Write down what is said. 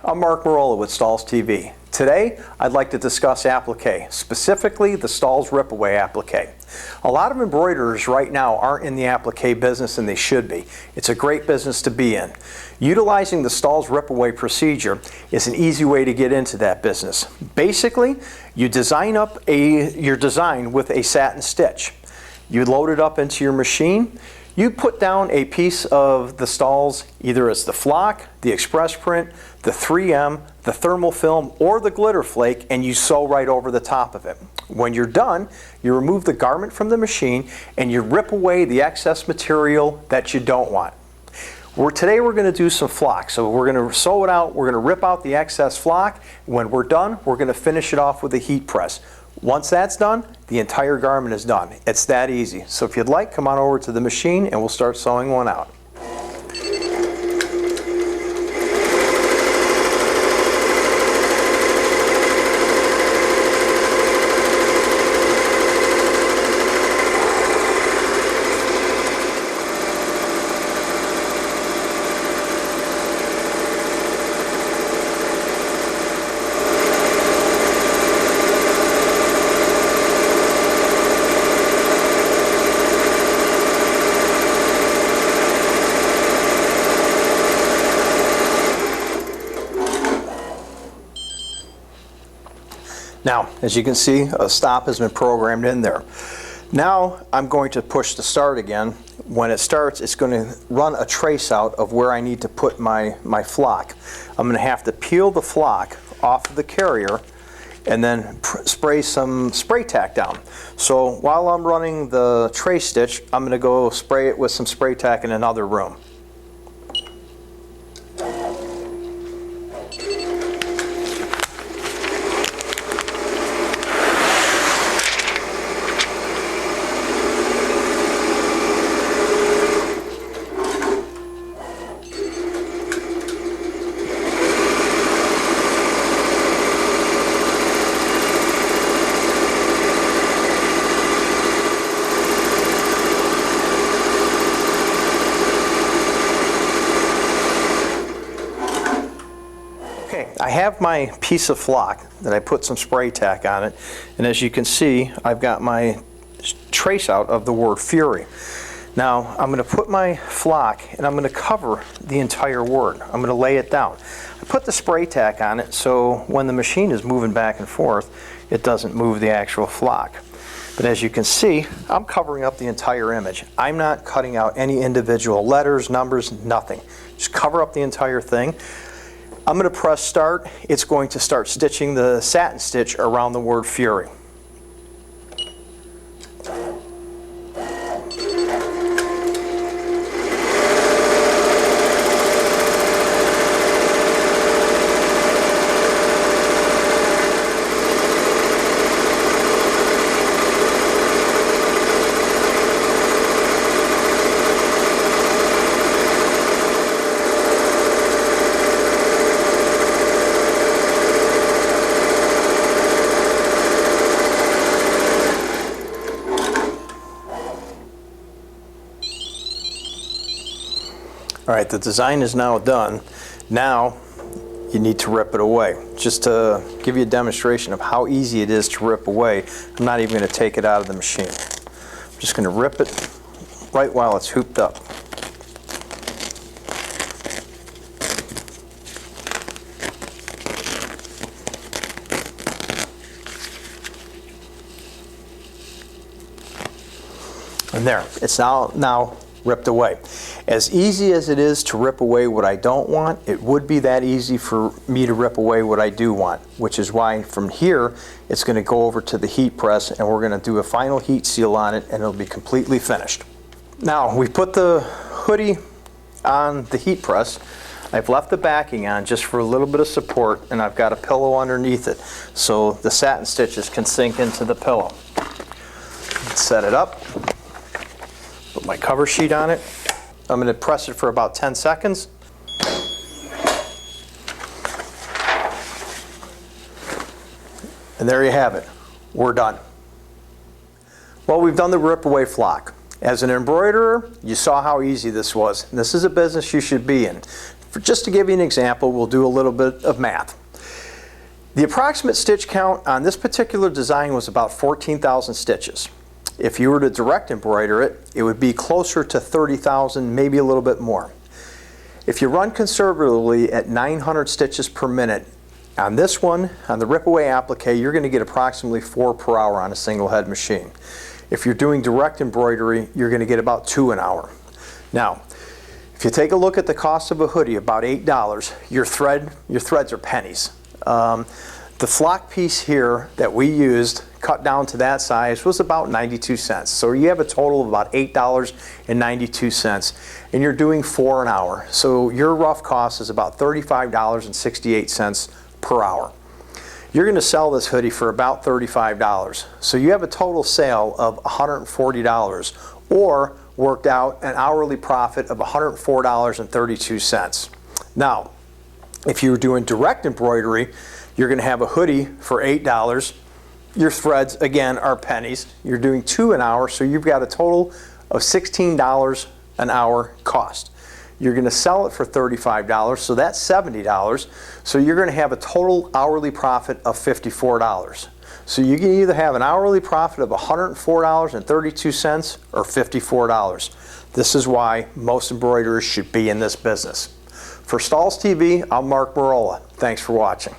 I'm Mark Merola with Stahls TV. Today, I'd like to discuss applique, specifically the Stahls Rip Away Appliqué. A lot of embroiderers right now aren't in the applique business, and they should be. It's a great business to be in. Utilizing the Stahls Rip Away procedure is an easy way to get into that business. Basically, you design up your design with a satin stitch. You load it up into your machine. You put down a piece of the Stahls, either as the flock, the express print, the 3M, the thermal film, or the glitter flake, and you sew right over the top of it. When you're done, you remove the garment from the machine and you rip away the excess material that you don't want. Today we're going to do some flock. So we're going to sew it out, we're going to rip out the excess flock. When we're done, we're going to finish it off with a heat press. Once that's done, the entire garment is done. It's that easy. So if you'd like, come on over to the machine and we'll start sewing one out. Now, as you can see, a stop has been programmed in there. Now, I'm going to push the start again. When it starts, it's going to run a trace out of where I need to put my flock. I'm going to have to peel the flock off of the carrier and then spray some spray tack down. So while I'm running the trace stitch, I'm going to go spray it with some spray tack in another room. I have my piece of flock that I put some spray tack on it, and as you can see, I've got my trace out of the word Fury. Now I'm going to put my flock and I'm going to cover the entire word. I'm going to lay it down. I put the spray tack on it so when the machine is moving back and forth, it doesn't move the actual flock. But as you can see, I'm covering up the entire image. I'm not cutting out any individual letters, numbers, nothing. Just cover up the entire thing. I'm going to press start. It's going to start stitching the satin stitch around the word Fury. All right, the design is now done. Now you need to rip it away. Just to give you a demonstration of how easy it is to rip away, I'm not even going to take it out of the machine. I'm just going to rip it right while it's hooped up. And there, it's now ripped away. As easy as it is to rip away what I don't want, it would be that easy for me to rip away what I do want, which is why from here it's going to go over to the heat press and we're going to do a final heat seal on it and it'll be completely finished. Now we put the hoodie on the heat press. I've left the backing on just for a little bit of support, and I've got a pillow underneath it so the satin stitches can sink into the pillow. Set it up, put my cover sheet on it. I'm going to press it for about 10 seconds. And there you have it. We're done. Well, we've done the Rip Away Flock. As an embroiderer, you saw how easy this was. This is a business you should be in. Just to give you an example, we'll do a little bit of math. The approximate stitch count on this particular design was about 14,000 stitches. If you were to direct embroider it, it would be closer to 30,000, maybe a little bit more. If you run conservatively at 900 stitches per minute, on this one, on the Rip Away Appliqué, you're going to get approximately 4 per hour on a single head machine. If you're doing direct embroidery, you're going to get about 2 an hour. Now, if you take a look at the cost of a hoodie, about $8, your threads are pennies. The flock piece here that we used, cut down to that size, was about 92 cents. So you have a total of about $8.92, and you're doing 4 an hour. So your rough cost is about $35.68 per hour. You're going to sell this hoodie for about $35. So you have a total sale of $140, or worked out an hourly profit of $104.32. Now, if you're doing direct embroidery, you're going to have a hoodie for $8. Your threads, again, are pennies. You're doing 2 an hour, so you've got a total of $16 an hour cost. You're going to sell it for $35, so that's $70. So you're going to have a total hourly profit of $54. So you can either have an hourly profit of $104.32 or $54. This is why most embroiderers should be in this business. For Stahls TV, I'm Mark Merola. Thanks for watching.